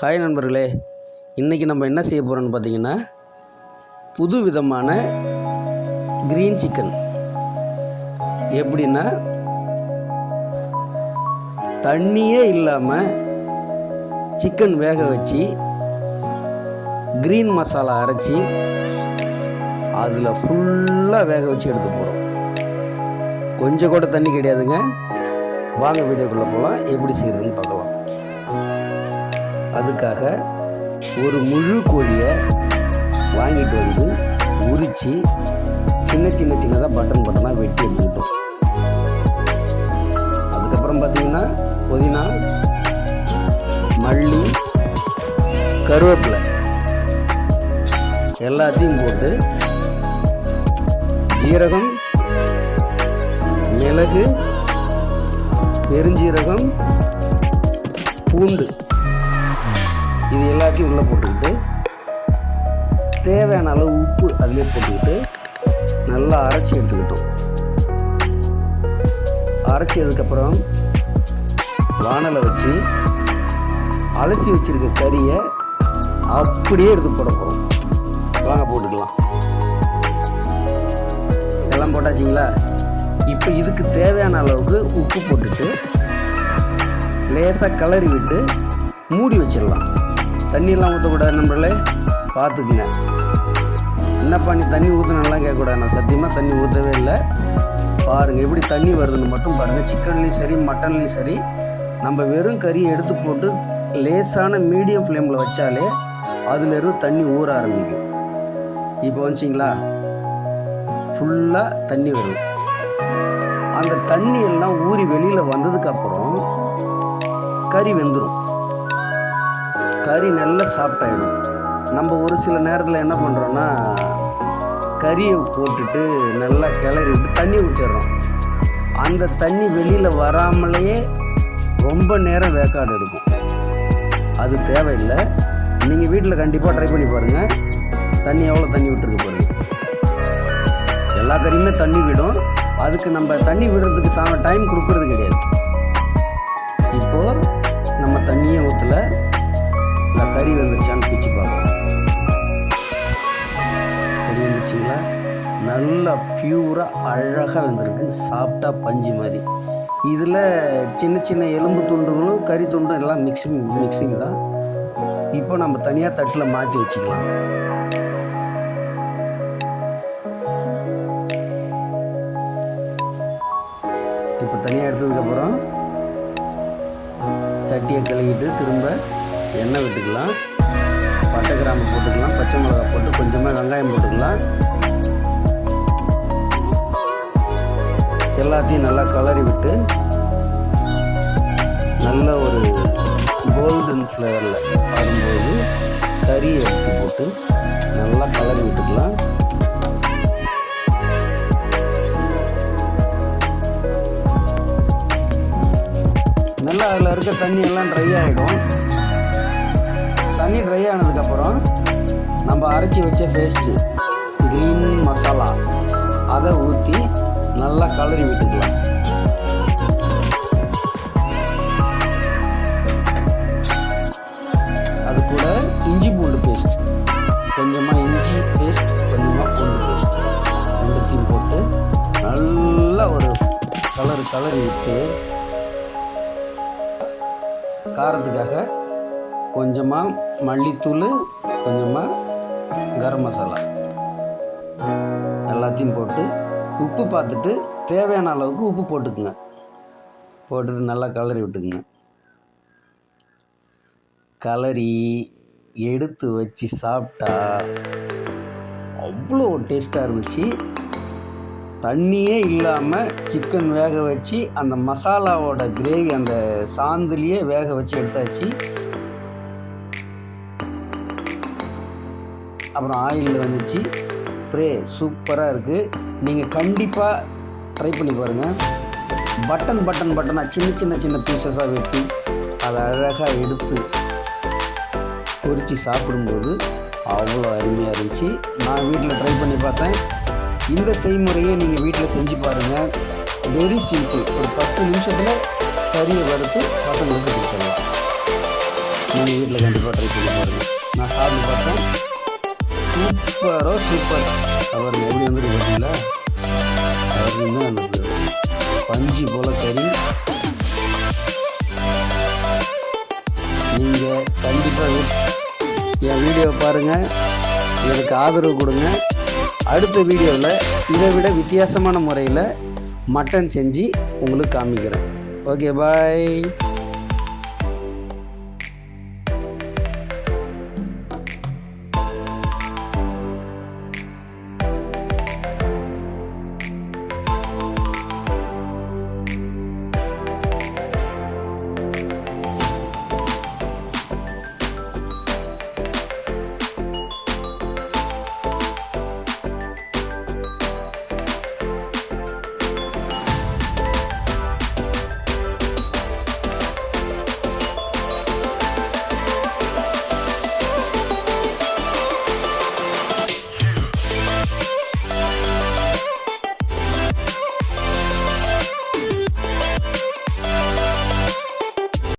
Hi நண்பர்களே, இன்றைக்கி நம்ம என்ன செய்ய போகிறோம்னு பார்த்தீங்கன்னா புது விதமான க்ரீன் சிக்கன். எப்படின்னா தண்ணியே இல்லாமல் சிக்கன் வேக வச்சு க்ரீன் மசாலா அரைச்சி அதில் ஃபுல்லாக வேக வச்சு எடுத்து போகிறோம். கொஞ்சம் கூட தண்ணி கிடையாதுங்க. வாங்க வீடியோக்குள்ளே போகலாம், எப்படி செய்கிறதுன்னு பார்க்கலாம். அதுக்காக ஒரு முழு கோழியை வாங்கிட்டு வந்து உரித்து சின்னதாக பட்டனாக வெட்டி எடுத்துக்கிட்டோம். அதுக்கப்புறம் பார்த்திங்கன்னா புதினா, மல்லி, கருவேப்பிலை எல்லாத்தையும் போட்டு ஜீரகம், மிளகு, பெருஞ்சீரகம், பூண்டு இது எல்லாத்தையும் உள்ளே போட்டுக்கிட்டு தேவையான அளவு உப்பு அதிலே போட்டுக்கிட்டு நல்லா அரைச்சி எடுத்துக்கிட்டோம். அரைச்சதுக்கப்புறம் வானலை வச்சு அலசி வச்சுருக்க கறியை அப்படியே எடுத்து போட போகிறோம். வாங்க போட்டுக்கலாம். எல்லாம் போட்டாச்சிங்களா? இப்போ இதுக்கு தேவையான அளவுக்கு உப்பு போட்டுட்டு லேசாக கிளறி விட்டு மூடி வச்சிடலாம். தண்ணியெல்லாம் ஊற்றக்கூடாது நண்பர்களே, பார்த்துக்குங்க. என்னப்பா நீ தண்ணி ஊற்றணும்லாம் கேட்கக்கூடாது. நான் சத்தியமாக தண்ணி ஊற்றவே இல்லை. பாருங்கள் எப்படி தண்ணி வருதுன்னு மட்டும் பாருங்கள். சிக்கன்லேயும் சரி மட்டன்லேயும் சரி நம்ம வெறும் கறியை எடுத்து போட்டு லேசான மீடியம் ஃப்ளேமில் வச்சாலே அதிலிருந்து தண்ணி ஊற ஆரம்பிக்கும். இப்போ வந்துச்சிங்களா, ஃபுல்லாக தண்ணி வரும். அந்த தண்ணி எல்லாம் ஊறி வெளியில் வந்ததுக்கப்புறம் கறி வெந்துடும். கறி நல்லா சாஃப்டாகிடும். நம்ம ஒரு சில நேரத்தில் என்ன பண்ணுறோன்னா கறியை போட்டுட்டு நல்லா கிளறி விட்டு தண்ணி ஊற்றிடுறோம். அந்த தண்ணி வெளியில் வராமலேயே ரொம்ப நேரம் வேக்காடு இருக்கும். அது தேவையில்லை. நீங்கள் வீட்டில் கண்டிப்பாக ட்ரை பண்ணி பாருங்கள். தண்ணி எவ்வளோ தண்ணி விட்டுருக்கு பாருங்கள். எல்லா கறியுமே தண்ணி விடும். அதுக்கு நம்ம தண்ணி விடுறதுக்கு டைம் கொடுக்கறது கிடையாது. இப்போது நம்ம தண்ணியை ஊற்றல, இந்த கறி வந்துருச்சான்னு பிச்சு பார்க்கலாம். கறி வந்துச்சுங்களா? நல்லா பியூராக அழகாக வந்திருக்கு. சாஃப்டாக பஞ்சு மாதிரி. இதில் சின்ன எலும்பு துண்டுகளும் கறி துண்டும் எல்லாம் மிக்சிங் தான். இப்போ நம்ம தனியாக தட்டில் மாற்றி வச்சுக்கலாம். இப்போ தனியாக எடுத்ததுக்கப்புறம் சட்டியை கழுவிட்டு திரும்ப எண்ணெய் விட்டுக்கலாம். பட்டை கிராம்பு போட்டுக்கலாம். பச்சை மிளகா போட்டு கொஞ்சமாக வெங்காயம் போட்டுக்கலாம். எல்லாத்தையும் நல்லா கலரி விட்டு நல்ல ஒரு கோல்டன் ஃப்ளேவரில் வரும்போது கறியை எடுத்து போட்டு நல்லா கலரி விட்டுக்கலாம். நல்லா அதில் இருக்க தண்ணி எல்லாம் ட்ரை ஆகிடும். தண்ணி ட்ரை ஆனதுக்கப்புறம் நம்ம அரைச்சி வச்ச பேஸ்ட்டு க்ரீன் மசாலா அதை ஊற்றி நல்லா கலரி விட்டுக்கலாம். அது கூட இஞ்சி பூண்டு பேஸ்ட், கொஞ்சமாக இஞ்சி பேஸ்ட், கொஞ்சமாக பூண்டு பேஸ்ட் ரெண்டுத்தையும் போட்டு நல்லா ஒரு கலரி விட்டு காரத்துக்காக கொஞ்சமாக மல்லித்தூள், கொஞ்சமாக கரம் மசாலா எல்லாத்தையும் போட்டு உப்பு பார்த்துட்டு தேவையான அளவுக்கு உப்பு போட்டுக்குங்க. போட்டுட்டு நல்லா கலரி விட்டுக்குங்க. கலரி எடுத்து வச்சு சாப்பிட்டா அவ்வளோ டேஸ்ட்டாக இருந்துச்சு. தண்ணியே இல்லாமல் சிக்கன் வேக வச்சு அந்த மசாலாவோட கிரேவி அந்த சாந்துலேயே வேக வச்சு எடுத்தாச்சு. அப்புறம் ஆயிலில் வந்துச்சு. சூப்பராக இருக்குது. நீங்கள் கண்டிப்பாக ட்ரை பண்ணி பாருங்கள். பட்டனாக சின்ன பீசஸாக வெட்டி அதை அழகாக எடுத்து பொரித்து சாப்பிடும்போது அவ்வளோ அருமையாக இருந்துச்சு. நான் வீட்டில் ட்ரை பண்ணி பார்த்தேன். இந்த செய்முறையை நீங்கள் வீட்டில் செஞ்சு பாருங்கள். Very simple. ஒரு 10 நிமிஷத்தில் கறியை வறுத்து பசங்களுக்கு கொடுத்துடலாம். நீங்கள் வீட்டில் கண்டிப்பாக ட்ரை பண்ணி பாருங்கள். நான் சாப்பிட்டு பார்த்தேன், சூப்பர். அவர் எப்படி வந்துட்டு பார்த்தீங்களா, அவர் இன்னும் அந்த பஞ்சு போல் கறி. நீங்கள் கண்டிப்பாக என் வீடியோவை பாருங்கள், எனக்கு ஆதரவு கொடுங்க. அடுத்த வீடியோவில் இதை விட வித்தியாசமான முறையில் மட்டன் செஞ்சு உங்களுக்கு காமிக்கிறேன். ஓகே, பாய்.